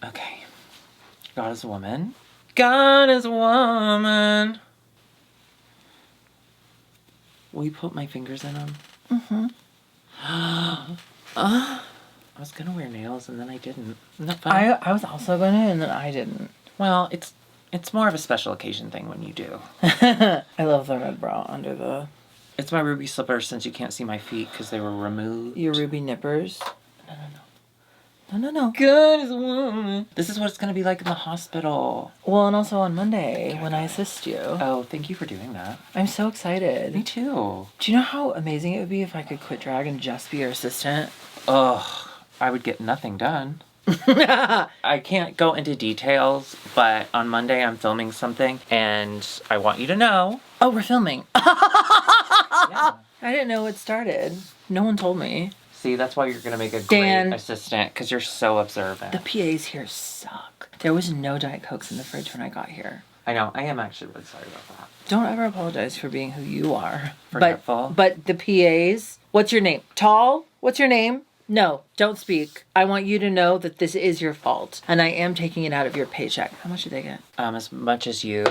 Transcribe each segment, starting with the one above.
Okay. God is a woman. God is a woman. Will you put my fingers in them? Mm-hmm. I was gonna wear nails and then I didn't. Isn't that funny? I was also gonna, and then I didn't. Well, it's more of a special occasion thing when you do. I love the red bra under the... It's my ruby slippers since you can't see my feet because they were removed. Your ruby nippers. No. God is a woman. This is what it's gonna be like in the hospital. Well, and also on Monday when I assist you. Oh, thank you for doing that. I'm so excited. Me too. Do you know how amazing it would be if I could quit drag and just be your assistant? Ugh, I would get nothing done. I can't go into details, but on Monday I'm filming something and I want you to know. Oh, we're filming. Yeah. I didn't know it started. No one told me. See, that's why you're gonna make a Dan. great assistant, because you're so observant. The PAs here suck. There was no Diet Cokes in the fridge when I got here. I know, I am actually really sorry about that. Don't ever apologize for being who you are. Forgetful. But the PAs, what's your name? Tall? What's your name? No, don't speak. I want you to know that this is your fault. And I am taking it out of your paycheck. How much did they get? As much as you.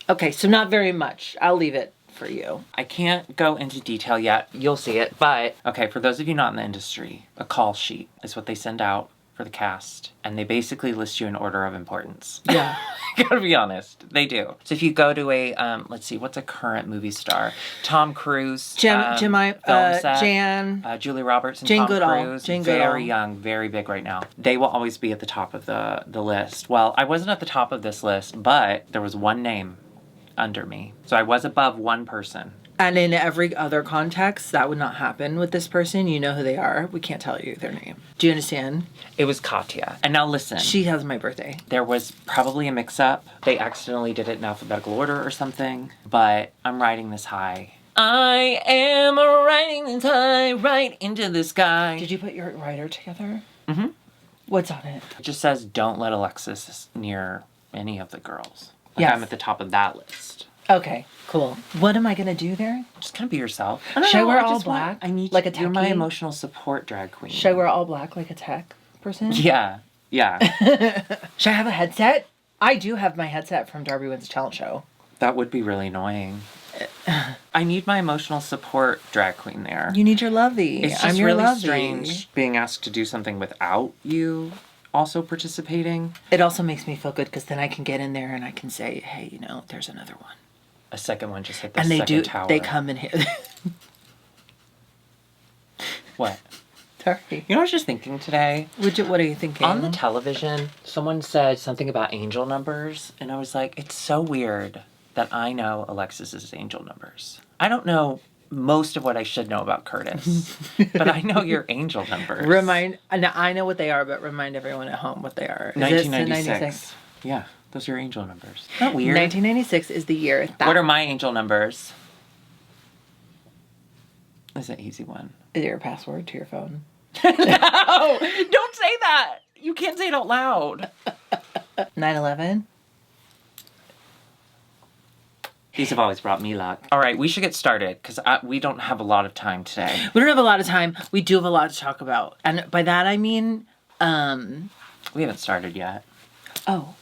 Okay, so not very much. I'll leave it for you. I can't go into detail yet. You'll see it. But, okay, for those of you not in the industry, a call sheet is what they send out for the cast. And they basically list you in order of importance. Yeah. Gotta be honest. They do. So if you go to a, let's see, what's a current movie star? Tom Cruise. Jan. Julia Roberts and Jane Tom Goodall. Cruise. Jane very Goodall. young, very big right now. They will always be at the top of the list. Well, I wasn't at the top of this list, but there was one name under me. So I was above one person. And in every other context, that would not happen with this person. You know who they are. We can't tell you their name. Do you understand? It was Katya. And now listen. She has my birthday. There was probably a mix-up. They accidentally did it in alphabetical order or something. But I'm riding this high. I am riding this high right into the sky. Did you put your writer together? Mm-hmm. What's on it? It just says, don't let Alexis near any of the girls. Like, Yes. I'm at the top of that list. Okay, cool. What am I going to do there? Just kind of be yourself. Should I wear all black? I need like a You're my techie? emotional support drag queen. Should I wear all black like a tech person? Yeah. Should I have a headset? I do have my headset from Darby Wins Talent Show. That would be really annoying. I need my emotional support drag queen there. You need your lovey. It's just I'm your really lovey. strange being asked to do something without you also participating. It also makes me feel good because then I can get in there and I can say, hey, you know, there's another one. A second one just hit the And they second do. tower. They come in here. What? Sorry. You know what I was just thinking today? What are you thinking? On the television, someone said something about angel numbers, and I was like, it's so weird that I know Alexis's angel numbers. I don't know most of what I should know about Curtis, but I know your angel numbers. I know what they are, but remind everyone at home what they are. Is 1996. Yeah, those are your angel numbers. Not weird. 1996 is the year. What are my angel numbers? That's an easy one. Is your password to your phone? No! Don't say that! You can't say it out loud. 9/11. These have always brought me luck. All right, we should get started because we don't have a lot of time today. We don't have a lot of time. We do have a lot to talk about. And by that I mean, We haven't started yet. oh.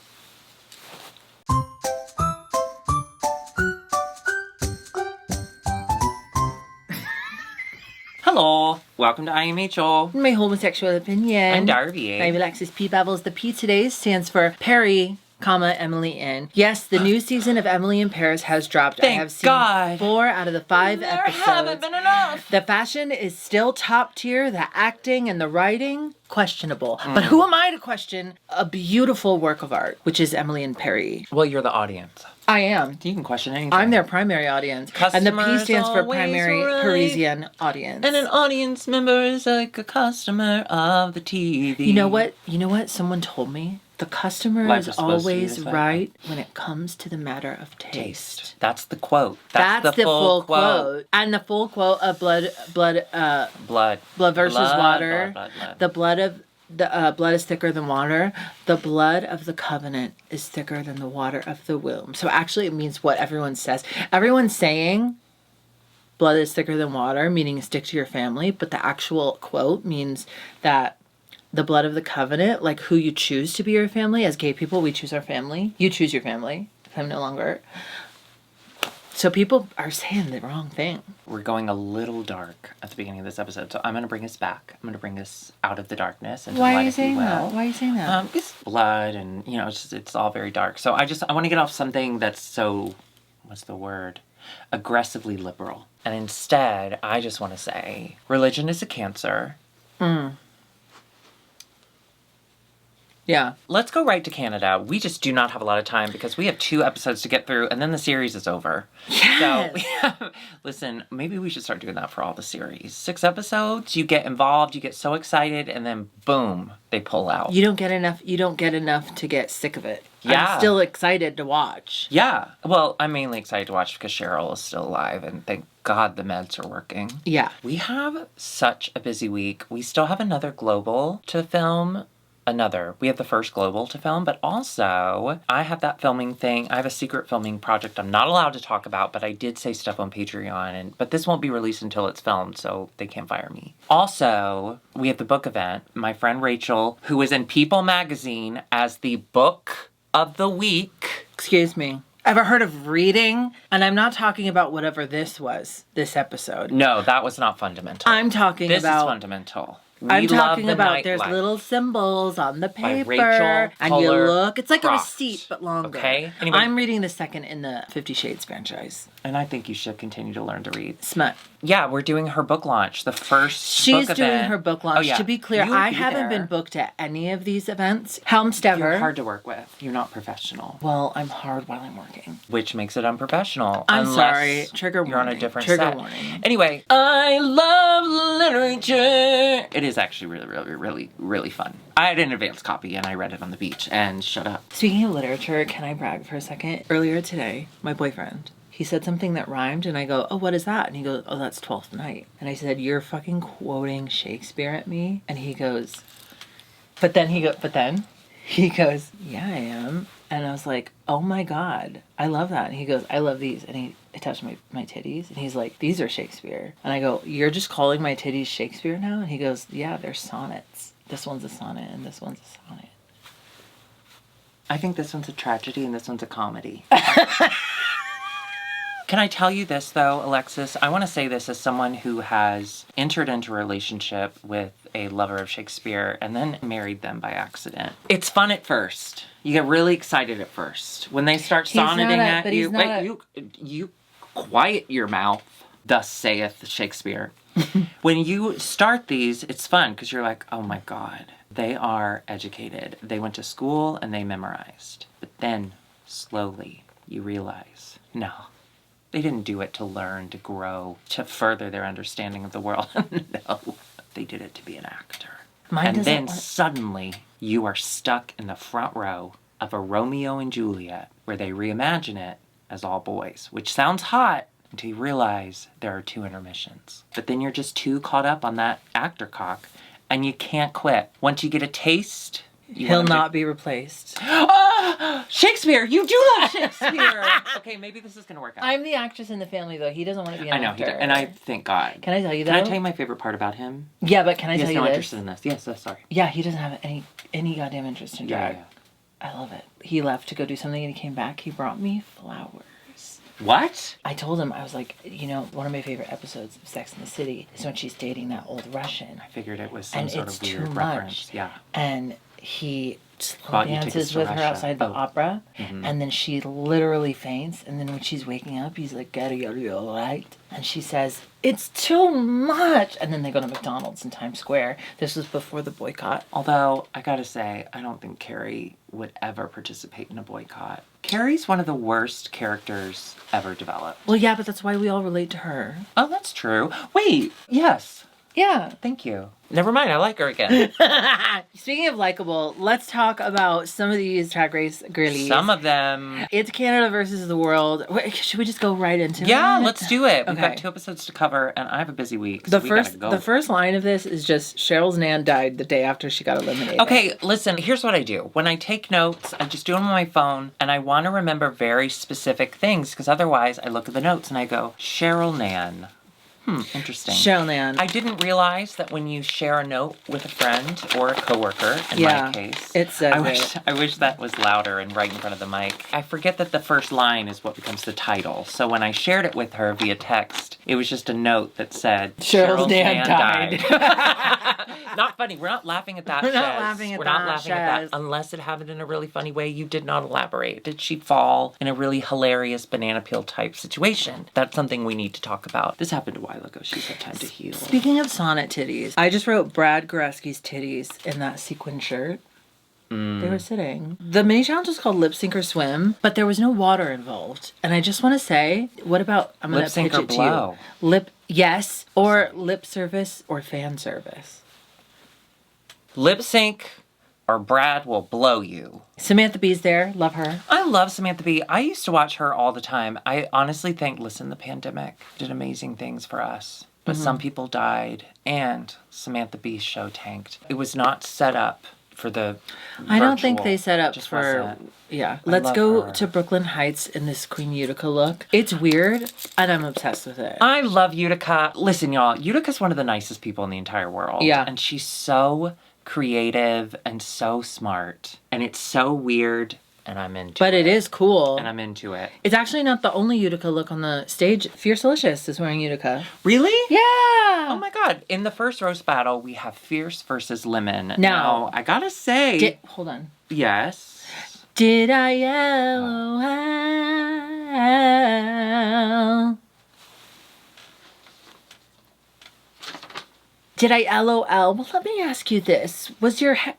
Hello. Welcome to I Am Rachel. My homosexual opinion. I'm Darby. I'm Alexis P. Bevels. The P today stands for Perry, Emily in. Yes, the new season of Emily in Paris has dropped. Thank I have seen God. 4 out of the 5 There episodes. haven't been enough. The fashion is still top tier. The acting and the writing, questionable. But who am I to question a beautiful work of art, which is Emily in Paris? Well, you're the audience. I am. You can question anything. I'm their primary audience. And the P Customer's stands for always primary right. Parisian audience. And an audience member is like a customer of the TV. You know what? Someone told me the customer Life is is supposed to be always this way. right when it comes to the matter of taste. That's the quote. That's the full quote. And the full quote of blood versus water. Blood. The blood of the blood is thicker than water. The blood of the covenant is thicker than the water of the womb. So actually, it means what everyone says. Everyone's saying blood is thicker than water, meaning stick to your family. But the actual quote means that the blood of the covenant, like who you choose to be your family. As gay people, we choose our family. You choose your family. I'm no longer. So people are saying the wrong thing. We're going a little dark at the beginning of this episode, so I'm going to bring us back. I'm going to bring us out of the darkness into the Why light, are you if you saying will. that? Why are you saying that? It's blood and, it's all very dark. So I want to get off something that's so, what's the word? Aggressively liberal. And instead, I just want to say, religion is a cancer. Yeah. Let's go right to Canada. We just do not have a lot of time because we have 2 episodes to get through and then the series is over. Yes. So, listen, maybe we should start doing that for all the series. 6 episodes, you get involved, you get so excited, and then boom, they pull out. You don't get enough to get sick of it. Yeah. I'm still excited to watch. Yeah. Well, I'm mainly excited to watch because Cheryl is still alive and thank God the meds are working. Yeah. We have such a busy week. We still have another global to film. We have the first global to film, but also I have that filming thing. I have a secret filming project I'm not allowed to talk about, but I did say stuff on Patreon, but this won't be released until it's filmed, so they can't fire me. Also, we have the book event. My friend Rachel, who is in People magazine as the book of the week. Excuse me. Ever heard of reading? And I'm not talking about whatever this was, this episode. No, that was not fundamental. I'm talking This about... is fundamental. I'm We love talking the about there's nightlife. little symbols on the By paper. Rachel and you Fuller look, it's like a Croft. receipt, but longer. Okay. Anyway. I'm reading the second in the 50 Shades franchise. And I think you should continue to learn to read. Smut. Yeah, we're doing her book launch, the first She's book doing event. her book launch. Oh, yeah. To be clear, You'll I be haven't there. been booked at any of these events. Helmstever. You're hard to work with. You're not professional, Well, I'm hard while I'm working. which makes it unprofessional. I'm unless sorry. Trigger You're on a warning. different Trigger set. warning. Anyway, I love literature. It is actually really, really, really, really fun. I had an advanced copy and I read it on the beach. And shut up. Speaking of literature, can I brag for a second? Earlier today, my boyfriend, he said something that rhymed, and I go, oh, what is that? And he goes, oh, that's Twelfth Night. And I said, you're fucking quoting Shakespeare at me? And he goes, but then he goes, yeah, I am. And I was like, oh my God, I love that. And he goes, I love these. And he touched my titties, and he's like, these are Shakespeare. And I go, you're just calling my titties Shakespeare now? And he goes, yeah, they're sonnets. This one's a sonnet, and this one's a sonnet. I think this one's a tragedy and this one's a comedy. Can I tell you this, though, Alexis? I want to say this as someone who has entered into a relationship with a lover of Shakespeare and then married them by accident. It's fun at first. You get really excited at first. When they start sonneting at you, you quiet your mouth. Thus saith Shakespeare. When you start these, it's fun because you're like, oh my God, they are educated. They went to school and they memorized. But then, slowly, you realize, no. They didn't do it to learn, to grow, to further their understanding of the world. No, they did it to be an actor. And then suddenly, you are stuck in the front row of a Romeo and Juliet where they reimagine it as all boys, which sounds hot until you realize there are 2 intermissions. But then you're just too caught up on that actor cock, and you can't quit. Once you get a taste... He'll not be replaced. Oh, Shakespeare! You do love Shakespeare! Okay, maybe this is going to work out. I'm the actress in the family, though. He doesn't want to be an I know, actor. and I thank God. Can I tell you that? Can I tell you my favorite part about him? Yeah, but can I He tell has you no this? interest in this. Yes, sorry. Yeah, he doesn't have any goddamn interest in drag. Yeah. I love it. He left to go do something and he came back. He brought me flowers. What? I told him, I was like, one of my favorite episodes of Sex and the City is when she's dating that old Russian. I figured it was some And sort it's of weird too reference. much. Yeah. And he slow Bought you tickets dances to with her Russia. outside the Oh. opera. And then she literally faints. And then when she's waking up, he's like, are you all right? And she says, it's too much. And then they go to McDonald's in Times Square. This was before the boycott. Although, I gotta say, I don't think Carrie would ever participate in a boycott. Carrie's one of the worst characters ever developed. Well, yeah, but that's why we all relate to her. Oh, that's true. Wait, yes. Yeah. Thank you. Never mind, I like her again. Speaking of likable, let's talk about some of these Drag Race girlies. Some of them. It's Canada versus the world. Wait, should we just go right into it? Yeah, let's do it. We've Okay. got 2 episodes to cover, and I have a busy week, so The we first, gotta go. the first line of this is just Cheryl's Nan died the day after she got eliminated. Okay, listen, here's what I do. When I take notes, I just do them on my phone, and I want to remember very specific things, because otherwise I look at the notes and I go, Cheryl Nan. Interesting. Cheryl Nan. I didn't realize that when you share a note with a friend or a coworker, in my case, it says I wish that was louder and right in front of the mic. I forget that the first line is what becomes the title. So when I shared it with her via text, it was just a note that said, Cheryl's Nan died. Not funny. We're not laughing at that. We're not laughing at We're not that, laughing at Shez. that. Unless it happened in a really funny way. You did not elaborate. Did she fall in a really hilarious banana peel type situation? That's something we need to talk about. This happened a while ago. She's had time to heal. Speaking of sonnet titties, I just wrote Brad Goreski's titties in that sequin shirt. They were sitting. The mini challenge was called Lip Sync or Swim, but there was no water involved. And I just want to say, what about, I'm going Lip to sync pitch or it to blow? you. Yes, or lip service or fan service. Lip sync or Brad will blow you. Samantha Bee's there. Love her. I love Samantha Bee. I used to watch her all the time. I honestly think, listen, the pandemic did amazing things for us. But some people died, and Samantha Bee's show tanked. It was not set up for the I don't think virtual. they set up Just for... wasn't. Yeah. I Let's love go her. to Brooklyn Heights in this Queen Utica look. It's weird, and I'm obsessed with it. I love Utica. Listen, y'all, Utica's one of the nicest people in the entire world. Yeah. And she's so creative and so smart. And it's so weird, and I'm into it. But it is cool. And I'm into it. It's actually not the only Utica look on the stage. Fierce Delicious is wearing Utica. Really? Yeah. Oh my God. In the first roast battle, we have Fierce versus Lemon. Now, Now I gotta say... hold on. Yes. Did I LOL? Did I LOL? Well, let me ask you this. Was your... Can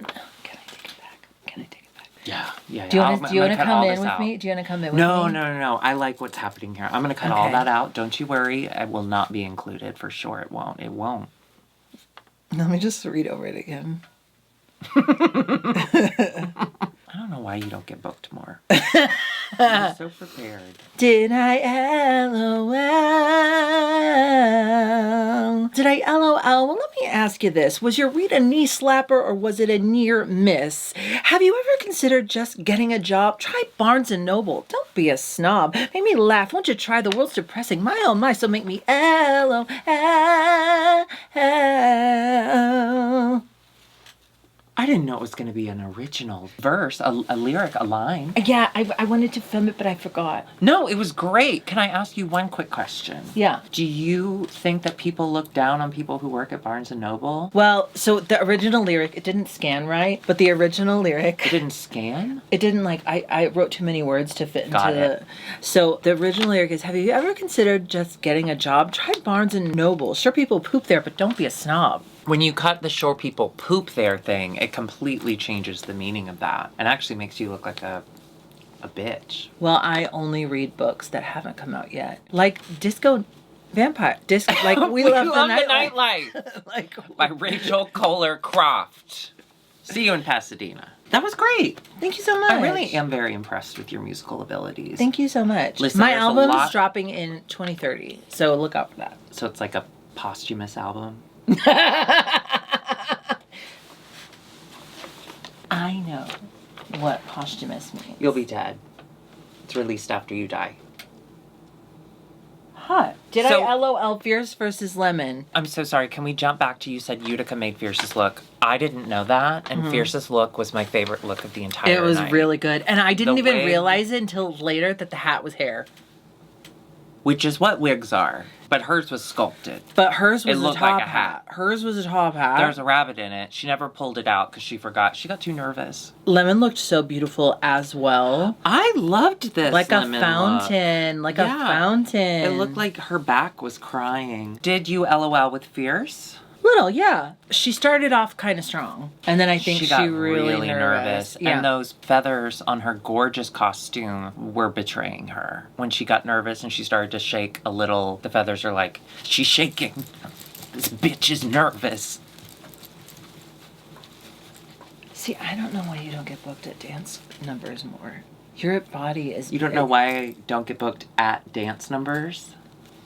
I take it back? Can I take it back? Yeah. Do you I'll- want I'm to gonna cut come all in this with out. me? Do you want to come in with No, me? no. I like what's happening here. I'm gonna cut all Okay. that out. Don't you worry. It will not be included for sure. It won't. It won't. Let me just read over it again. I don't know why you don't get booked more. You're so prepared. Did I LOL? Did I LOL? Well, let me ask you this. Was your read a knee slapper or was it a near miss? Have you ever considered just getting a job? Try Barnes & Noble. Don't be a snob. Make me laugh. Won't you try? The world's depressing. My, oh my, so make me LOL. I didn't know it was going to be an original verse, a lyric, a line. Yeah, I wanted to film it, but I forgot. No, it was great. Can I ask you one quick question? Yeah. Do you think that people look down on people who work at Barnes & Noble? Well, so the original lyric, it didn't scan right, but the original lyric... It didn't scan? It didn't I wrote too many words to fit into Got the... it. So the original lyric is, have you ever considered just getting a job? Try Barnes & Noble. Sure, people poop there, but don't be a snob. When you cut the shore people poop their thing, it completely changes the meaning of that and actually makes you look like a bitch. Well, I only read books that haven't come out yet. Like Disco Vampire. Like We Love the Nightlife. Like, By Rachel Kohler Croft. See you in Pasadena. That was great. thank you so much. I really am very impressed with your musical abilities. Thank you so much. Listen, My there's a album's lot- dropping in 2030, so look out for that. So it's like a posthumous album. I know what posthumous means. You'll be dead. It's released after you die. Hot. Did So- I LOL Fierce versus Lemon? I'm so sorry. Can we jump back to you said Utica made Fierce's look? I didn't know that, and Fierce's look was my favorite look of the entire It was night. really good. And I didn't The even wig. realize it until later that the hat was hair. Which is what wigs are, but hers was sculpted. But hers was It a looked top like a hat. Hers was a top hat. There's a rabbit in it. She never pulled it out because she forgot. She got too nervous. Lemon looked so beautiful as well. I loved this. Like a lemon fountain. Like a Yeah. fountain. Look. It looked like her back was crying. Did you LOL with Fierce? Little, yeah. She started off kind of strong. And then I think she, got really nervous. Yeah. And those feathers on her gorgeous costume were betraying her. When she got nervous and she started to shake a little, the feathers are like, she's shaking. This bitch is nervous. See, I don't know why you don't get booked at dance numbers more. Your body is You don't know why I don't get booked at dance numbers?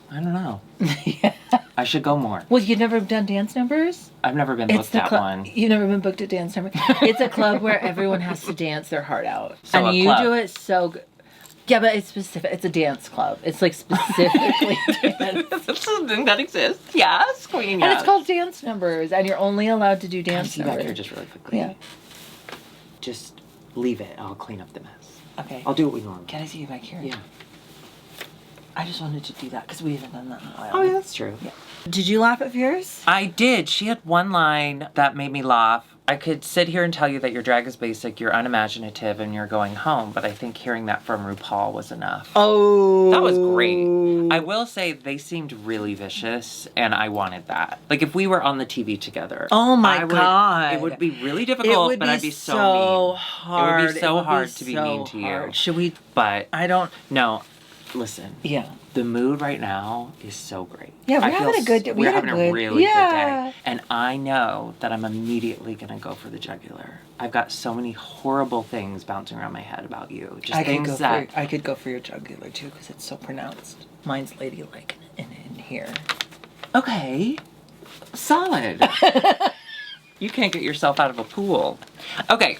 I don't know. Yeah. I should go more. Well, you've never done dance numbers? I've never been booked at one. You've never been booked at dance number. It's a club where everyone has to dance their heart out, So and a you club. do it so good. Yeah, but it's specific. It's a dance club. It's like specifically dance. That's something that exists. Yes, queen. And Yes. it's called dance numbers, and you're only allowed to do Can I dance see back numbers. here just really quickly? Yeah. Just leave it. I'll clean up the mess. Okay. I'll do what we normally. Can I see you back here? Yeah. I just wanted to do that because we haven't done that in a while. Oh yeah, that's true. Yeah. Did you laugh at Fierce? I did. She had one line that made me laugh. I could sit here and tell you that your drag is basic, you're unimaginative, and you're going home, but I think hearing that from RuPaul was enough. Oh. That was great. I will say they seemed really vicious, and I wanted that. Like if we were on the TV together. Oh my God. It would be really It difficult, would but be I'd be so mean. hard. It would be so hard to be mean to you. Should we? But I don't. no, listen. Yeah. The mood right now is so great. Yeah, we're I feel having a good day. We're having a really good yeah. day. And I know that I'm immediately going to go for the jugular. I've got so many horrible things bouncing around my head about you. Just things that... I could go for your jugular too because it's so pronounced. Mine's ladylike in here. Okay. Solid. You can't get yourself out of a pool. Okay.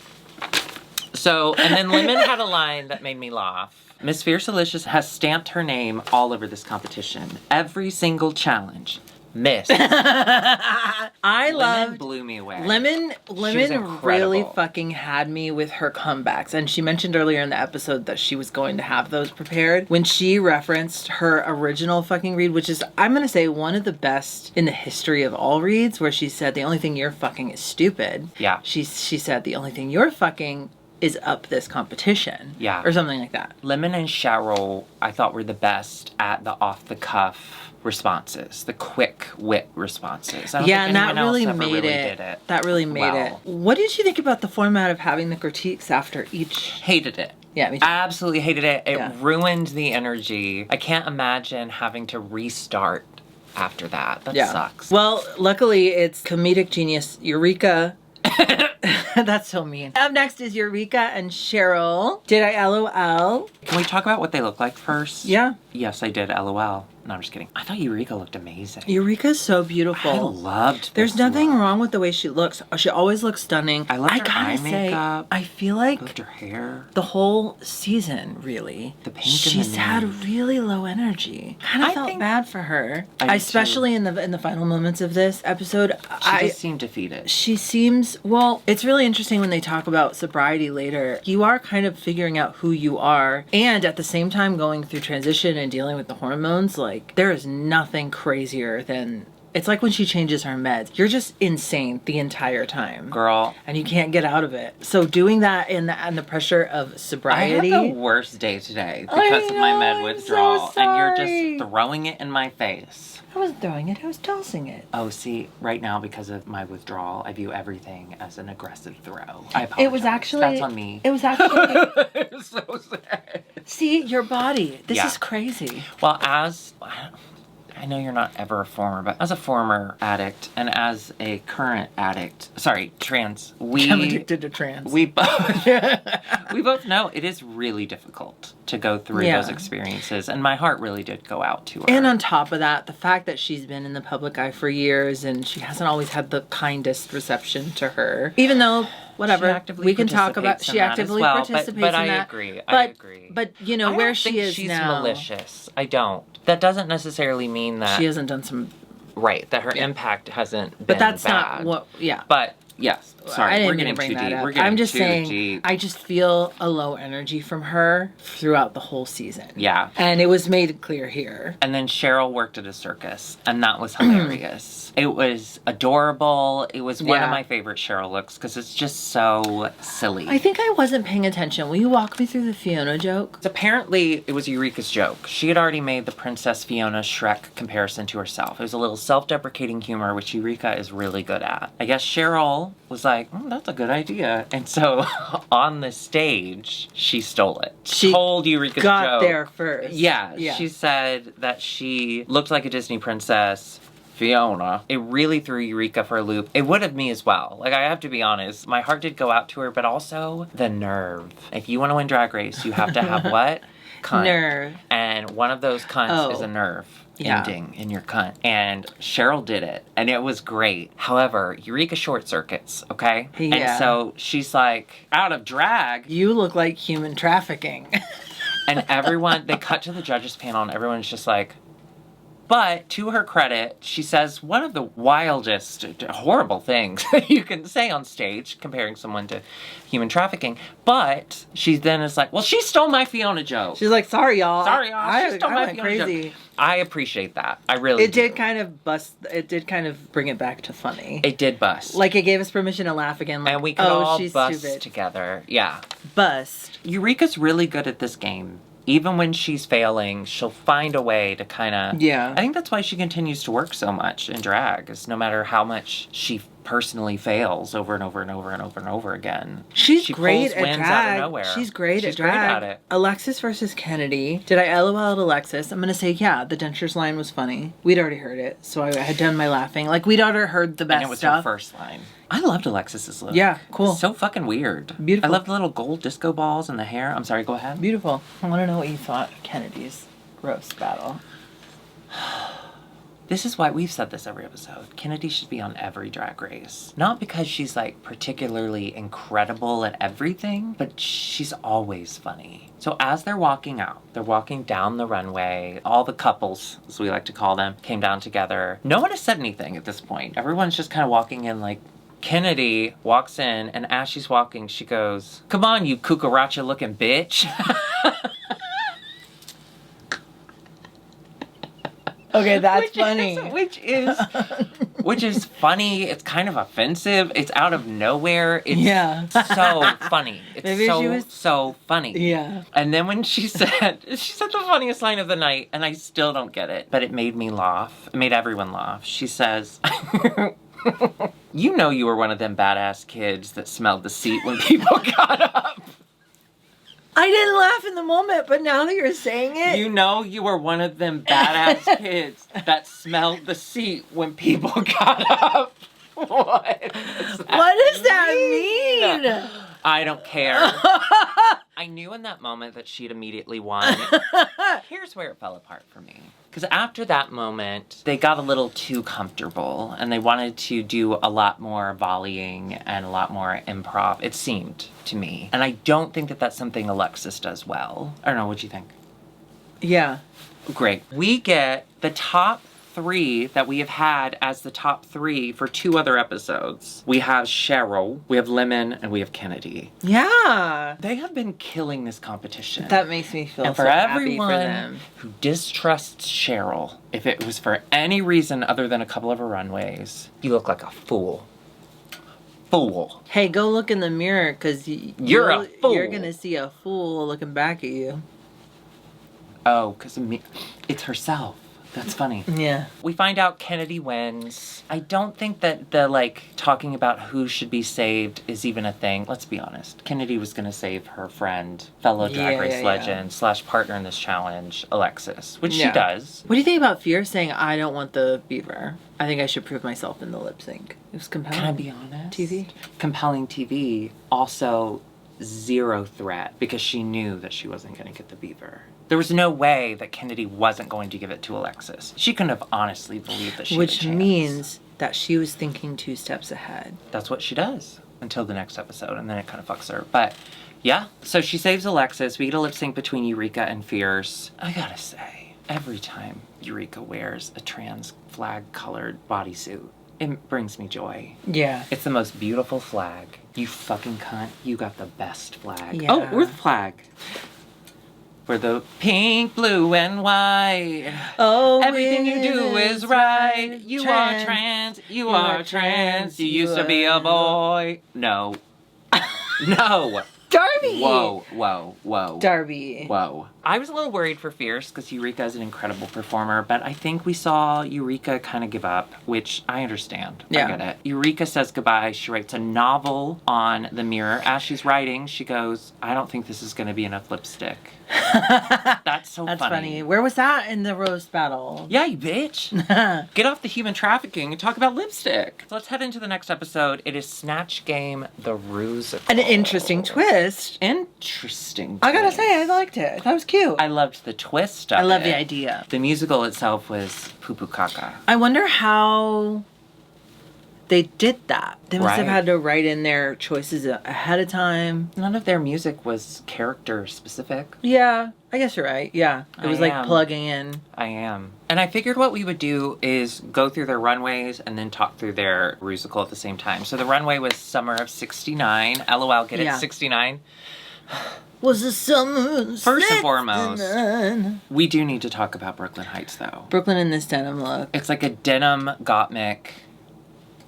So, and then Lemon had a line that made me laugh. Miss Fiercelicious has stamped her name all over this competition. Every single challenge. Miss. I Lemon loved blew me away. Lemon really incredible. fucking had me with her comebacks. And she mentioned earlier in the episode that she was going to have those prepared. When she referenced her original fucking read, which is, I'm going to say, one of the best in the history of all reads, where she said, the only thing you're fucking is stupid. Yeah. She said, the only thing you're fucking is up this competition. Yeah. Or something like that. Lemon and Cheryl, I thought, were the best at the off-the-cuff responses, the quick wit responses. I don't Yeah, think and that anyone else really ever made did it. That really made well. it. What did you think about the format of having the critiques after each? Hated it. Yeah, me too. Absolutely hated it. It Yeah. ruined the energy. I can't imagine having to restart after that. That sucks. Well, luckily it's comedic genius Eureka. That's so mean. Up next is Eureka and Cheryl. Did I LOL? Can we talk about what they look like first? Yeah. Yes, I did. LOL. No, I'm just kidding. I thought Eureka looked amazing. Eureka's so beautiful. I loved There's this nothing look. wrong with the way she looks. She always looks stunning. I loved her gotta eye say, makeup. I feel I loved like her hair. the whole season, really, The pink and the she's had nude. really low energy. Kind of I felt think- bad for her, I did especially in the final moments of this episode. She just seemed defeated. She seems, well, it's really interesting when they talk about sobriety later. You are kind of figuring out who you are, and at the same time going through transition and dealing with the hormones. Like, there is nothing crazier than, it's like when she changes her meds. You're just insane the entire time. Girl, And you can't get out of it. So doing that in the pressure of I sobriety. had the worst day today because of my know, med I'm withdrawal, so and you're sorry. just throwing it in my face. I wasn't throwing it, I was tossing it. Oh, see, right now because of my withdrawal, I view everything as an aggressive throw. I apologize. It was actually. That's on me. It was actually. It's so sad. See, your body. This Yeah. is crazy. Well, I know you're not ever a former, but as a former addict and as a current addict, sorry, trans, I'm we addicted to trans. we both we both know it is really difficult to go through Yeah. those experiences, and my heart really did go out to her. And on top of that, the fact that she's been in the public eye for years and she hasn't always had the kindest reception to her, even though whatever She actively we can talk about, participates in she that as actively well, participates but in I that. agree. But, I agree. But you know I where don't she think is she's now. malicious. I don't. That doesn't necessarily mean that She hasn't done some. right that her Yeah. impact hasn't been But that's bad. not what. Yeah. But yes, sorry, I didn't we're mean getting to bring too that deep. up. We're getting I'm just too saying, deep. I just feel a low energy from her throughout the whole season. Yeah. And it was made clear here. And then Cheryl worked at a circus, and that was hilarious. It was adorable. It was one of Yeah. my favorite Cheryl looks because it's just so silly. I think I wasn't paying attention. Will you walk me through the Fiona joke? Apparently, it was Eureka's joke. She had already made the Princess Fiona Shrek comparison to herself. It was a little self-deprecating humor, which Eureka is really good at. I guess Cheryl was like, that's a good idea. And so on the stage, she stole it. She told Eureka's got joke. there first. Yeah, Yeah. she said that she looked like a Disney princess. Fiona. It really threw Eureka for a loop. It would have me as well. Like, I have to be honest. My heart did go out to her, but also the nerve. If you want to win Drag Race, you have to have what? Cunt. Nerve. And one of those cunts Oh. is a nerve. Yeah. Ending in your cunt. And Cheryl did it. And it was great. However, Eureka short circuits, okay? Yeah. And so she's like, out of drag. You look like human trafficking. And everyone, they cut to the judges panel and everyone's just like, but to her credit, she says one of the wildest, horrible things you can say on stage, comparing someone to human trafficking. But she then is like, well, she stole my Fiona joke. She's like, sorry, y'all. Sorry, y'all. She stole my went Fiona crazy. joke. I appreciate that. I really It did do. kind of bust. It did kind of bring it back to funny. It did bust. Like, it gave us permission to laugh again. Like, and we could oh, all she's bust stupid. together. Yeah. Bust. Eureka's really good at this game. Even when she's failing, she'll find a way to kind of... Yeah. I think that's why she continues to work so much in drag, is no matter how much she personally fails over and over and over and over and over again. She's she great pulls at wins drag. out of nowhere. She's great She's at drag. great at it. Alexis versus Kennedy. Did I LOL at Alexis? I'm gonna say yeah. The dentures line was funny. We'd already heard it, so I had done my laughing. Like, we'd already heard the best And it was stuff. her first line. I loved Alexis's look. Yeah, cool. So fucking weird. Beautiful. I love the little gold disco balls and the hair. I'm sorry, go ahead. Beautiful. I want to know what you thought of Kennedy's roast battle. This is why we've said this every episode. Kennedy should be on every Drag Race. Not because she's like particularly incredible at everything, but she's always funny. So as they're walking out, they're walking down the runway. All the couples, as we like to call them, came down together. No one has said anything at this point. Everyone's just kind of walking in like, Kennedy walks in, and as she's walking, she goes, "Come on, you cucaracha looking bitch." Okay, that's funny. Which is funny. It's kind of offensive. It's out of nowhere. It's Yeah. so funny. It's Maybe so she was- so funny. Yeah. And then when she said the funniest line of the night, and I still don't get it, but it made me laugh. It made everyone laugh. She says, "You know you were one of them badass kids that smelled the seat when people got up. I didn't laugh in the moment, but now that you're saying it, You know you were one of them badass kids that smelled the seat when people got up." What? what does that mean? I don't care. I knew in that moment that she'd immediately won. Here's where it fell apart for me. Because after that moment, they got a little too comfortable and they wanted to do a lot more volleying and a lot more improv, it seemed to me. And I don't think that that's something Alexis does well. I don't know, what do you think? Yeah. Great. We get the top 3 that we have had as the top 3 for 2 other episodes. We have Cheryl, we have Lemon, and we have Kennedy. Yeah. They have been killing this competition. That makes me feel and so for happy everyone for them. who distrusts Cheryl, if it was for any reason other than a couple of her runways, you look like a fool. Fool. Hey, go look in the mirror, because You're a fool. You're gonna see a fool looking back at you. Oh, because it's herself. That's funny. Yeah. We find out Kennedy wins. I don't think that the, like, talking about who should be saved is even a thing. Let's be honest. Kennedy was going to save her friend, fellow Drag Race legend, / partner in this challenge, Alexis, which she does. What do you think about Fierce saying, "I don't want the beaver. I think I should prove myself in the lip sync"? It was compelling. Can I be honest? TV? Compelling TV. Also, zero threat because she knew that she wasn't going to get the beaver. There was no way that Kennedy wasn't going to give it to Alexis. She couldn't have honestly believed that she had a Which chance. means that she was thinking 2 steps ahead. That's what she does until the next episode, and then it kind of fucks her. But yeah, so she saves Alexis. We get a lip sync between Eureka and Fierce. I gotta say, every time Eureka wears a trans flag colored bodysuit, it brings me joy. Yeah. It's the most beautiful flag. You fucking cunt. You got the best flag. Yeah. Oh, we're the flag. We're the pink, blue, and white. Oh, Everything you do is right. You are trans. You are trans. You used to be a boy. No. No. Darby! Whoa, whoa, whoa. Darby. Whoa. I was a little worried for Fierce because Eureka is an incredible performer, but I think we saw Eureka kind of give up, which I understand. Yeah. I get it. Eureka says goodbye. She writes a novel on the mirror. As she's writing, she goes, "I don't think this is going to be enough lipstick." That's so That's funny. funny. Where was that in the roast battle? Yeah, you bitch. Get off the human trafficking and talk about lipstick. So let's head into the next episode. It is Snatch Game, the Rusical. An interesting twist. Interesting I gotta twist. say, I liked it. That was cute. I loved the twist of I love it. the idea. The musical itself was poo poo caca. I wonder how they did that. They must have Right. had to write in their choices ahead of time. None of their music was character specific. Yeah, I guess you're right. Yeah. It was I like am. plugging in. I am. And I figured what we would do is go through their runways and then talk through their musical at the same time. So the runway was Summer of 69. LOL, get Yeah. it? 69. Was the summer First and foremost, 69. we do need to talk about Brooklyn Heights, though. Brooklyn in this denim look. It's like a denim Gottmik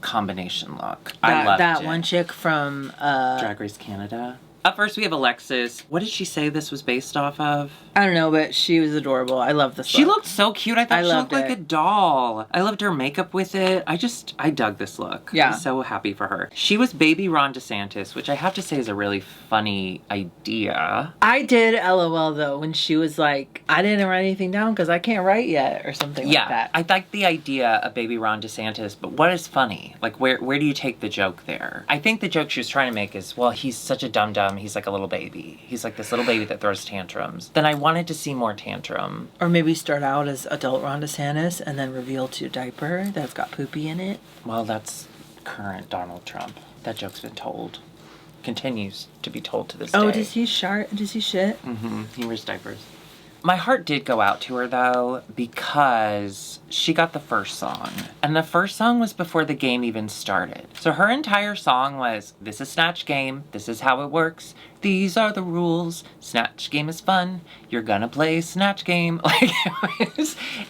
combination look. I loved That it. one chick from Drag Race Canada. Up first, we have Alexis. What did she say this was based off of? I don't know, but she was adorable. I love this She look. looked so cute. I thought I she loved looked like it. a doll. I loved her makeup with it. I dug this look. Yeah. I'm so happy for her. She was baby Ron DeSantis, which I have to say is a really funny idea. I did LOL though when she was like, I didn't write anything down because I can't write yet or something like Yeah, that. I like the idea of baby Ron DeSantis, but what is funny? Like, where do you take the joke there? I think the joke she was trying to make is, well, he's such a dum-dum. He's like a little baby. He's like this little baby that throws tantrums. Then I wanted to see more tantrum. Or maybe start out as adult Ron DeSantis and then reveal to diaper that's got poopy in it. Well, that's current Donald Trump. That joke's been told. Continues to be told to this day. Oh, does he shart? Does he shit? He wears diapers. My heart did go out to her, though, because she got the first song. And the first song was before the game even started. So her entire song was, this is Snatch Game, this is how it works, these are the rules, Snatch Game is fun, you're gonna play Snatch Game. Like,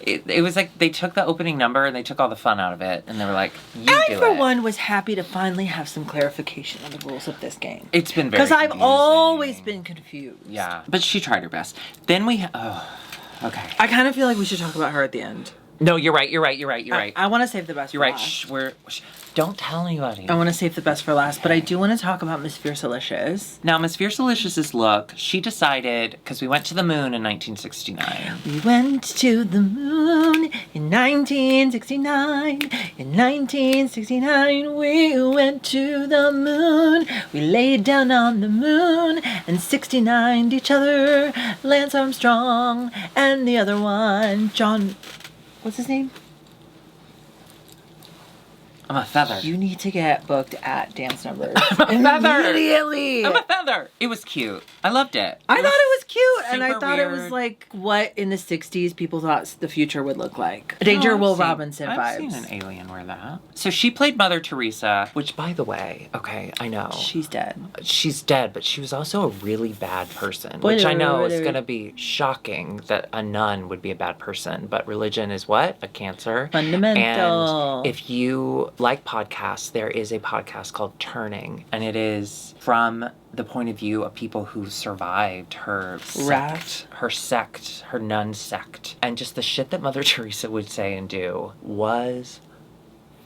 it was like they took the opening number and they took all the fun out of it, and they were like, you do I, it. for one, was happy to finally have some clarification on the rules of this game. It's been very Because I've confusing. always been confused. Yeah, but she tried her best. Then we, okay. I kind of feel like we should talk about her at the end. No, you're right. I want to save the best You're for right. last. Shh, don't tell anybody. I want to save the best for last, but I do want to talk about Miss Fiercelicious. Now, Miss Fiercelicious' look, she decided, because we went to the moon in 1969. We went to the moon in 1969. In 1969, we went to the moon. We laid down on the moon and 69'd each other. Lance Armstrong and the other one, John. What's his name? I'm a feather. You need to get booked at Dance Numbers feather. immediately. I'm a feather. It was cute. I loved it. I thought it was cute, and I super thought it was weird. like what in the '60s people thought the future would look like. Danger Will Robinson vibes. I've seen an alien wear that. So she played Mother Teresa, which, by the way, okay, I know. She's dead. She's dead, but she was also a really bad person, which I know is Spoiler. going to be shocking that a nun would be a bad person, but religion is what? A cancer. Fundamental. And if you like podcasts, there is a podcast called Turning, and it is from the point of view of people who survived her Wrath. her nun sect. And just the shit that Mother Teresa would say and do was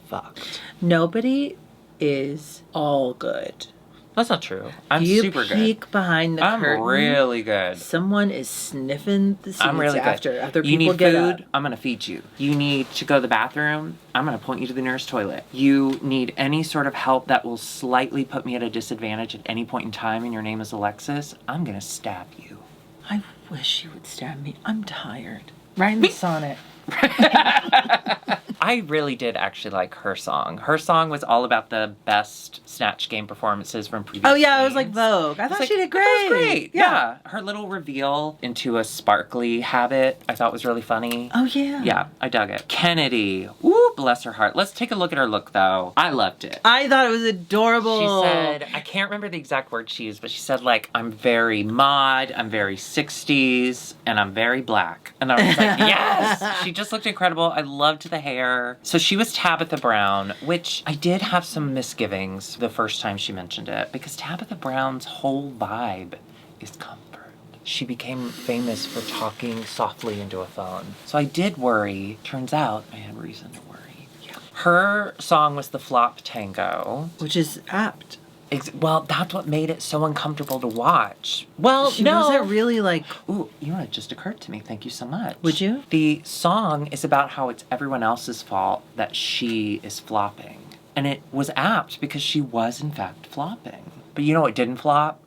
fucked. Nobody is all good. That's not true. I'm you super good. peek behind the I'm curtain. really good. Someone is sniffing the seats I'm really good. after You people need get food? up. I'm gonna feed you. You need to go to the bathroom? I'm gonna point you to the nearest toilet. You need any sort of help that will slightly put me at a disadvantage at any point in time and your name is Alexis? I'm gonna stab you. I wish you would stab me. I'm tired. Writing the sonnet. I really did actually like her song. Her song was all about the best Snatch Game performances from previous Oh yeah, it was like games. Vogue. I thought Like, she did great. That was great. Yeah. Her little reveal into a sparkly habit I thought was really funny. Oh yeah. Yeah, I dug it. Kennedy. Ooh, bless her heart. Let's take a look at her look, though. I loved it. I thought it was adorable. She said, I can't remember the exact word she used, but she said, like, I'm very mod, I'm very 60s, and I'm very black. And I was like, yes! She just looked incredible. I loved the hair. So she was Tabitha Brown, which I did have some misgivings the first time she mentioned it, because Tabitha Brown's whole vibe is comfort. She became famous for talking softly into a phone. So I did worry. Turns out I had reason to worry. Yeah. Her song was the Flop Tango. Which is apt. Well, that's what made it so uncomfortable to watch. Well, She no. wasn't really like. Ooh, you know what just occurred to me. Thank you so much. Would you? The song is about how it's everyone else's fault that she is flopping. And it was apt because she was, in fact, flopping. But you know what didn't flop?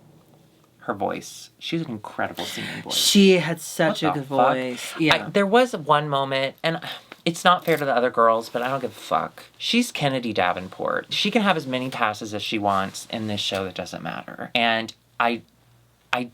her voice. She has an incredible singing voice. She had such What a the good fuck? voice. Yeah. There was one moment, and it's not fair to the other girls, but I don't give a fuck. She's Kennedy Davenport. She can have as many passes as she wants in this show. That doesn't matter. And I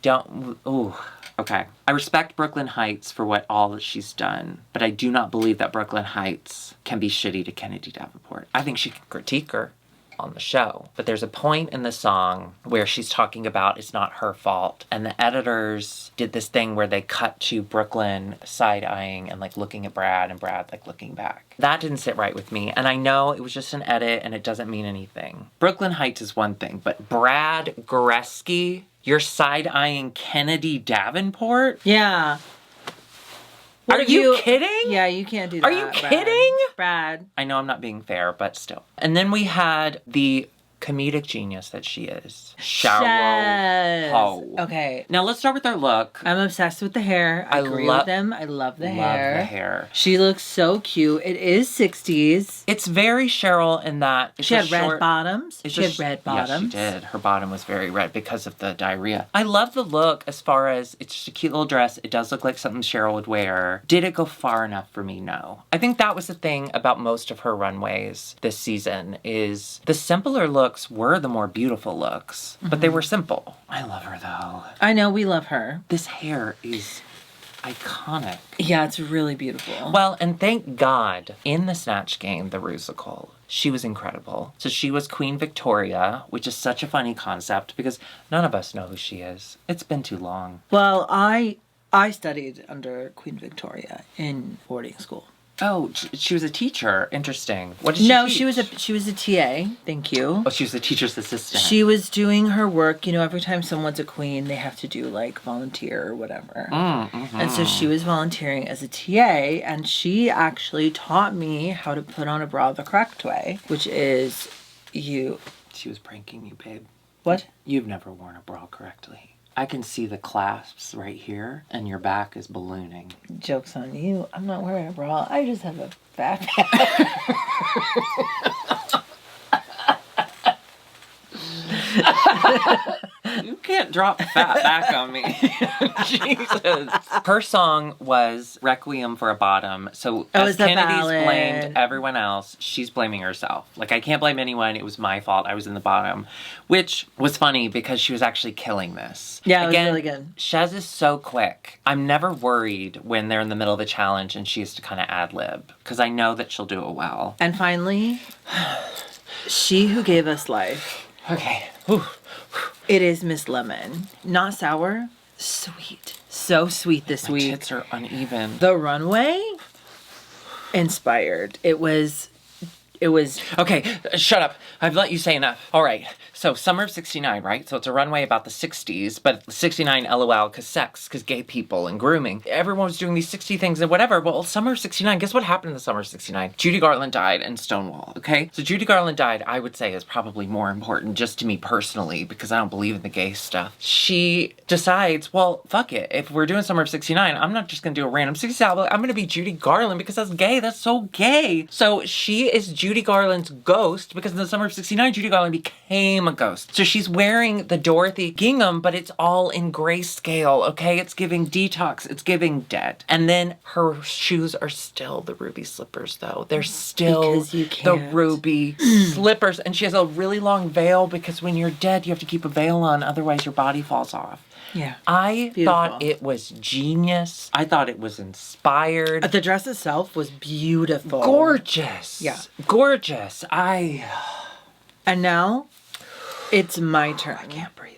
don't. Ooh. Okay. I respect Brooklyn Heights for what all that she's done, but I do not believe that Brooklyn Heights can be shitty to Kennedy Davenport. I think she can critique her on the show. But there's a point in the song where she's talking about it's not her fault. And the editors did this thing where they cut to Brooklyn side-eyeing and like looking at Brad and Brad like looking back. That didn't sit right with me. And I know it was just an edit and it doesn't mean anything. Brooklyn Heights is one thing, but Brad Goreski, you're side-eyeing Kennedy Davenport? Yeah. Are you kidding? Yeah, you can't do that. Are you kidding? Brad. I know I'm not being fair, but still. And then we had the comedic genius that she is, Cheryl Ho. Okay. Now let's start with her look. I'm obsessed with the hair. I agree with them. I love the hair. Love the hair. She looks so cute. It is 60s. It's very Cheryl in that it's She had short, red bottoms. it's She had red bottoms. Yeah, she did. Her bottom was very red because of the diarrhea. I love the look as far as it's just a cute little dress. It does look like something Cheryl would wear. Did it go far enough for me? No. I think that was the thing about most of her runways this season is the simpler looks were the more beautiful looks, but they were simple. I love her though. I know, we love her. This hair is iconic. Yeah, it's really beautiful. Well, and thank God, in the Snatch Game, the Rusical, she was incredible. So she was Queen Victoria, which is such a funny concept because none of us know who she is. It's been too long. Well, I studied under Queen Victoria in boarding school. Oh, she was a teacher. Interesting. What did she No, teach? she was a TA. Thank you. Oh, she was the teacher's assistant. She was doing her work. You know, every time someone's a queen, they have to do like volunteer or whatever. And so she was volunteering as a TA, and she actually taught me how to put on a bra the correct way, which is you. She was pranking you, babe. What? You've never worn a bra correctly. I can see the clasps right here, and your back is ballooning. Joke's on you. I'm not wearing a bra. I just have a fat back. You can't drop fat back on me. Jesus. Her song was Requiem for a Bottom. So as Kennedy's blamed everyone else, she's blaming herself. Like, I can't blame anyone. It was my fault. I was in the bottom. Which was funny because she was actually killing this. Yeah, it was Again, really good. Shez is so quick. I'm never worried when they're in the middle of a challenge and she has to kind of ad-lib. Because I know that she'll do it well. And finally, she who gave us life. Okay. Whew. It is Miss Lemon. Not sour, sweet. So sweet this My week. tits are uneven. The runway inspired. It was Okay, shut up. I've let you say enough. All right, so Summer of 69, right? So it's a runway about the 60s, but 69 LOL, because sex, because gay people and grooming. Everyone was doing these 60 things and whatever. Well, Summer of 69, guess what happened in the Summer of 69? Judy Garland died and Stonewall, okay? So Judy Garland died, I would say, is probably more important just to me personally, because I don't believe in the gay stuff. She decides, well, fuck it. If we're doing Summer of 69, I'm not just gonna do a random 60s album. I'm gonna be Judy Garland because that's gay. That's so gay. So she is Judy Garland's ghost because in the Summer of 69, Judy Garland became a ghost. So she's wearing the Dorothy gingham, but it's all in grayscale, okay? It's giving Detox. It's giving Dead. And then her shoes are still the ruby slippers, though. They're still Because you the can't. ruby slippers. And she has a really long veil because when you're dead, you have to keep a veil on, otherwise your body falls off. yeah. I Beautiful. thought it was genius. I thought it was inspired. The dress itself was beautiful. Gorgeous. Yeah. Gorgeous. And now it's my turn. I can't breathe.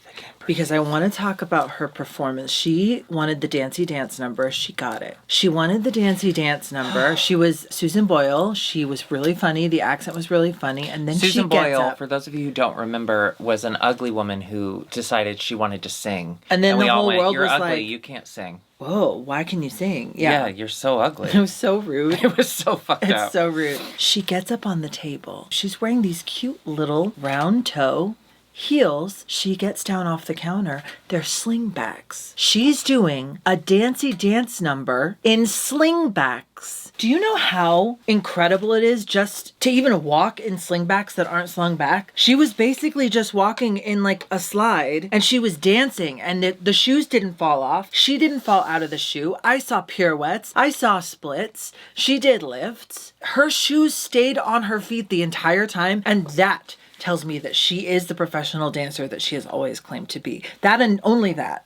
Because I want to talk about her performance. She wanted the Dancey Dance number. She got it. She wanted the Dancey Dance number. She was Susan Boyle. She was really funny. The accent was really funny. And then Susan she gets Boyle, up. for those of you who don't remember, was an ugly woman who decided she wanted to sing. And then we the all whole went, world "You're was ugly. like- You can't sing." Whoa, why can you sing? Yeah, Yeah. you're so ugly. It was so rude. It was so fucked It's up. so rude. She gets up on the table. She's wearing these cute little round toe heels. She gets down off the counter. They're slingbacks. She's doing a dancey dance number in slingbacks. Do you know how incredible it is just to even walk in slingbacks that aren't slung back? She was basically just walking in like a slide and she was dancing and the shoes didn't fall off. She didn't fall out of the shoe. I saw pirouettes. I saw splits. She did lifts. Her shoes stayed on her feet the entire time, and that tells me that she is the professional dancer that she has always claimed to be. That and only that.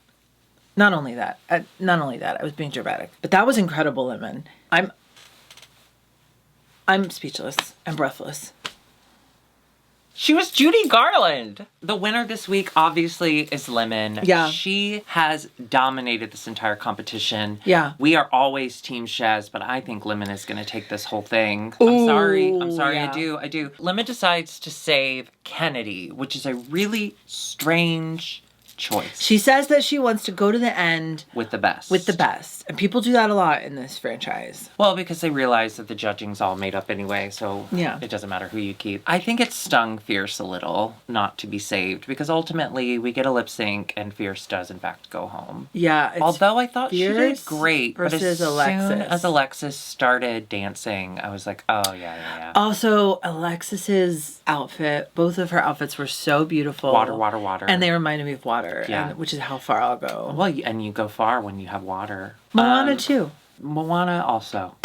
Not only that. I was being dramatic. But that was incredible, Lemon. I'm speechless and breathless. She was Judy Garland. The winner this week, obviously, is Lemon. Yeah. She has dominated this entire competition. Yeah. We are always Team Shez, but I think Lemon is going to take this whole thing. I'm sorry. yeah. I do. Lemon decides to save Kennedy, which is a really strange choice. She says that she wants to go to the end with the best. with the best. And people do that a lot in this franchise. Well, because they realize that the judging's all made up anyway, so Yeah. it doesn't matter who you keep. I think it stung Fierce a little not to be saved, because ultimately we get a lip sync and Fierce does in fact go home. Yeah. It's Although I thought she did Fierce great, but as versus soon Alexis. as Alexis started dancing, I was like, oh yeah. Also, Alexis's outfit, both of her outfits were so beautiful. Water. And they reminded me of water, Yeah. which is how far I'll go. Well, and you go far when you have water. Moana too. Moana also.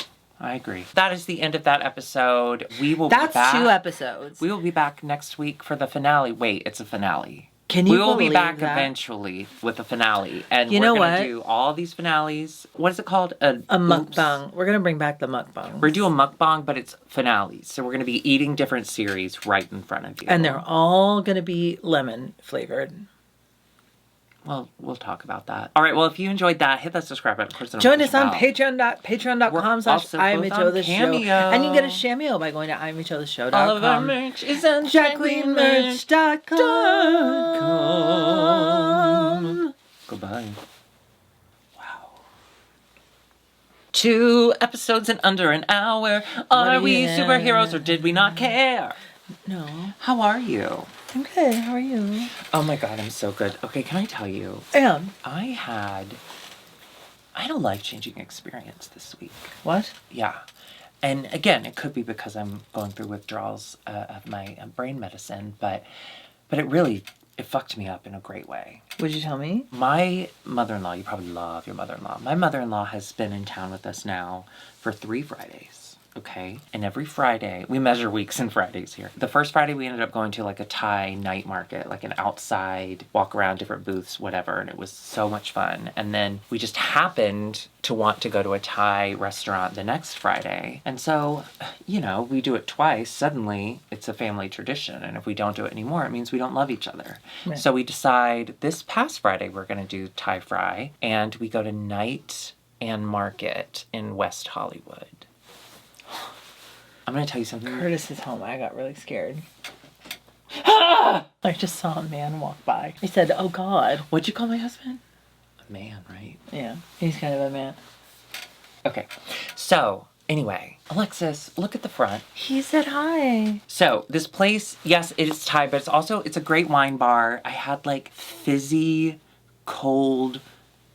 I agree. That is the end of that episode. We will be That's back. 2 episodes. We will be back next week for the finale. Wait, it's a finale. Can you We will be believe back that? eventually with a finale. And You we're know going what? to do all these finales. What is it called? A mukbang. We're going to bring back the mukbang. We're doing mukbang, but it's finales. So we're going to be eating different series right in front of you. And they're all going to be lemon flavored. Well, we'll talk about that. All right. Well, if you enjoyed that, hit that subscribe button. Of course, Join us on We're patreon.com / also I Am both Each on Other Show. Cameo. And you can get a Cameo by going to IamEachOtherShow.com. all of our merch is on JacquelineMerch.com. Goodbye. Wow. 2 episodes in under an hour. Are we Yeah. superheroes or did we not care? No. How are you? I'm good. How are you? Oh my god, I'm so good. Okay, can I tell you? And I had a life-changing experience this week. what? Yeah. And again, it could be because I'm going through withdrawals of my brain medicine, but it fucked me up in a great way. Would you tell me? My mother-in-law, you probably love your mother-in-law. My mother-in-law has been in town with us now for 3 Fridays. Okay. And every Friday, we measure weeks and Fridays here. The first Friday we ended up going to like a Thai night market, like an outside walk around different booths, whatever. And it was so much fun. And then we just happened to want to go to a Thai restaurant the next Friday. And so, we do it twice. Suddenly it's a family tradition. And if we don't do it anymore, it means we don't love each other. Right. So we decide this past Friday, we're going to do Thai fry, and we go to Night and Market in West Hollywood. I'm going to tell you something. Curtis is home. I got really scared. I just saw a man walk by. I said, oh God. What'd you call my husband? A man, right? Yeah, he's kind of a man. Okay. So, anyway, Alexis, look at the front. He said hi. So, this place, yes, it is Thai, but it's a great wine bar. I had like fizzy, cold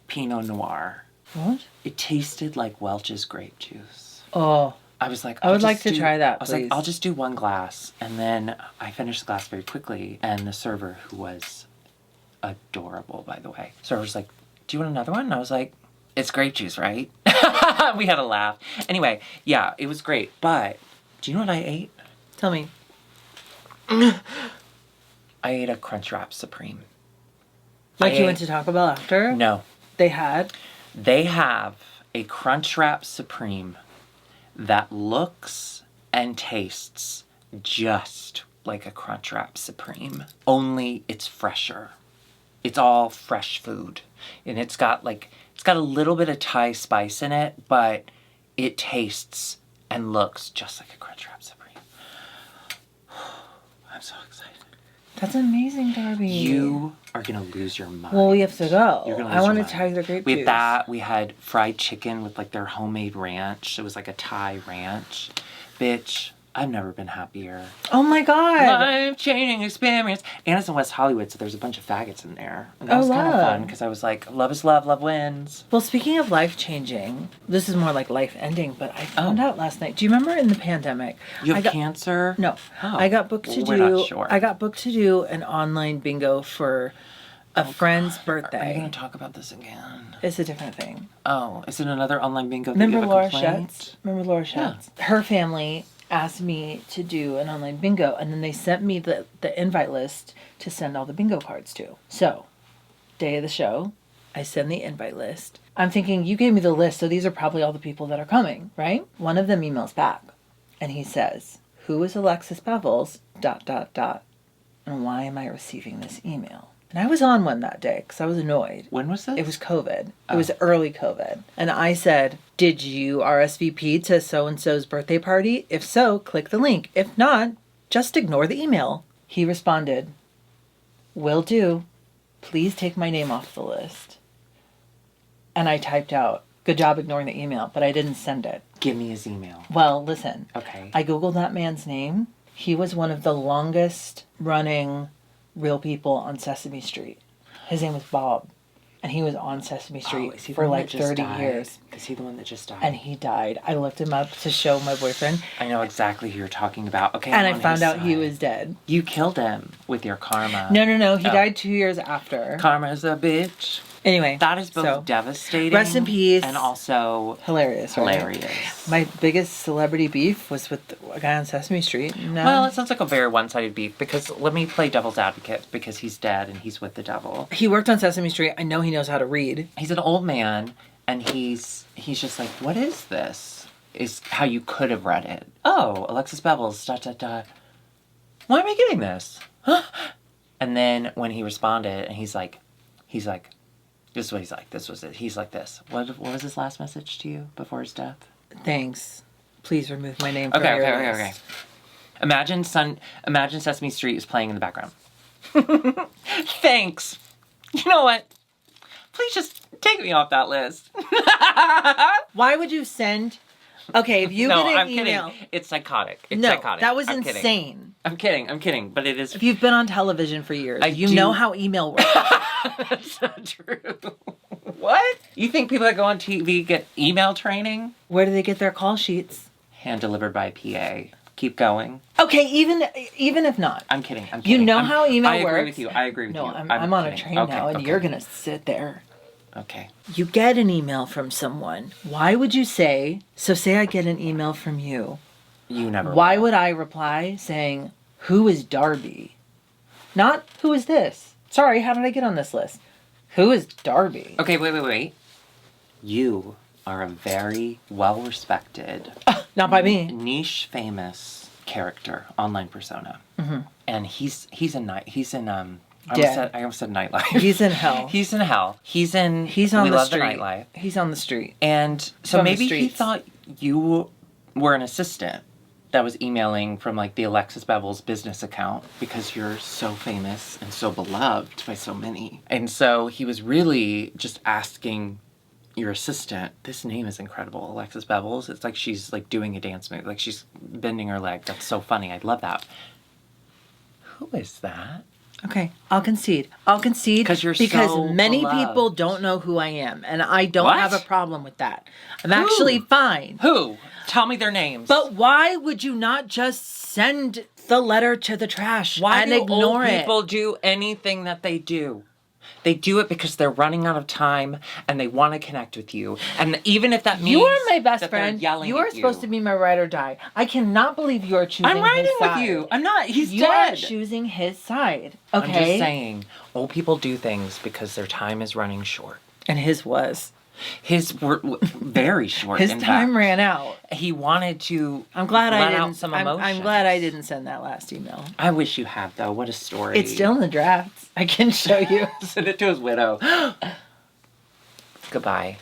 Pinot Noir. What? It tasted like Welch's grape juice. Oh. I was like, I would I'll like just to try that, I was please. like, I'll just do 1 glass. And then I finished the glass very quickly. And the server, who was adorable, by the way, server was like, do you want another one? And I was like, it's grape juice, right? We had a laugh. Anyway, yeah, it was great. But do you know what I ate? Tell me. I ate a Crunchwrap Supreme. Like you went to Taco Bell after? No. They had? They have a Crunchwrap Supreme that looks and tastes just like a Crunchwrap Supreme. Only it's fresher. It's all fresh food. And it's got a little bit of Thai spice in it, but it tastes and looks just like a Crunchwrap Supreme. I'm so excited. That's amazing, Darby. You are going to lose your mind. Well, we have to go. You're gonna lose I want your to mind. try the grape We juice. had that. We had fried chicken with like their homemade ranch. It was like a Thai ranch. Bitch, I've never been happier. Oh my God. Life-changing experience. And it's in West Hollywood, so there's a bunch of faggots in there. And that Oh, was kind of love. fun because I was like, love is love, love wins. Well, speaking of life changing, this is more like life ending, but I found Oh. out last night. Do you remember in the pandemic? You I have got, cancer? No. Oh. I got booked to We're do not sure. I got booked to do an online bingo for a friend's birthday. Are you going to talk about this again? It's a different thing. Oh, is it another online bingo? Remember that you Laura have a complaint? Schatz? Remember Laura Schatz? Her family asked me to do an online bingo, and then they sent me the invite list to send all the bingo cards to. So, day of the show, I send the invite list. I'm thinking, you gave me the list, so these are probably all the people that are coming, right? One of them emails back, and he says, "Who is Alexis Bevels, ... and why am I receiving this email?" And I was on one that day because I was annoyed. When was this? It was COVID. It was early COVID. And I said, "Did you RSVP to so-and-so's birthday party? If so, click the link. If not, just ignore the email." He responded, "Will do. Please take my name off the list." And I typed out, "Good job ignoring the email," but I didn't send it. Give me his email. Well, listen. Okay. I Googled that man's name. He was one of the longest running Real People on Sesame Street. His name was Bob. And he was on Sesame Street is he the for one like that just 30 died? years. Is he the one that just died? And he died. I looked him up to show my boyfriend. I know exactly who you're talking about. Okay. And I'm I on found his out he side. was dead. You killed him with your karma. No. He Oh. died 2 years after. Karma's a bitch. Anyway. That is both so, devastating. rest in peace. And also hilarious, right? hilarious. My biggest celebrity beef was with a guy on Sesame Street. No. Well, it sounds like a very one-sided beef because let me play devil's advocate because he's dead and he's with the devil. He worked on Sesame Street. I know he knows how to read. He's an old man and he's just like, what is this? Is how you could have read it. Oh, Alexis Bevels, ... Why am I getting this? Huh? And then when he responded and he's like, this is what he's like. This was it. He's like this. What was his last message to you before his death? Thanks. Please remove my name from Okay. your list. Imagine Sesame Street is playing in the background. Thanks. You know what? Please just take me off that list. Why would you send? Okay, if you No, get an I'm emabe kidding. It's psychotic. It's no, psychotic. that was I'm kidding. insane. I'm kidding. But it is. If you've been on television for years, you do- know how email works. That's not true. What? You think people that go on TV get email training? Where do they get their call sheets? Hand delivered by PA. Keep going. Okay, even if not. I'm kidding. You know how email works. I agree with you. I agree with you. No, I'm on a kidding. train Okay, now, and okay. you're gonna sit there. Okay. You get an email from someone. Why would you say? So say I get an email from you. You never. Why will. would I reply saying, "Who is Darby?" Not "Who is this?" Sorry, how did I get on this list? Who is Darby? Okay, wait. You are a very well-respected, Not by me. niche, famous character, online persona, and he's in Dead. I almost said nightlife. He's in hell. He's in hell. He's on the love street. The nightlife. He's on the street. And so From the maybe he streets. thought you were an assistant that was emailing from like the Alexis Bevels business account because you're so famous and so beloved by so many. And so he was really just asking your assistant, this name is incredible, Alexis Bevels. It's like she's like doing a dance move, like she's bending her leg. That's so funny. I love that. Who is that? Okay, I'll concede. Because you're so many beloved. people don't know who I am, and I don't What? have a problem with that. I'm actually fine. Who? Tell me their names. But why would you not just send the letter to the trash why and do ignore old it? people do anything that they do? They do it because they're running out of time and they want to connect with you. And even if that means You are my best that they're friend. yelling You are at supposed to be my ride or die. I cannot believe you are choosing I'm riding his with side. you. I'm not. He's You dead. are choosing his side. I'm Okay? just saying, old people do things because their time is running short. And his was. His were very short. His in time fact. ran out. He wanted to. I'm glad I let didn't. out some I'm emotions. glad I didn't send that last email. I wish you had though. What a story. It's still in the drafts. I can show you. Send it to his widow. Goodbye.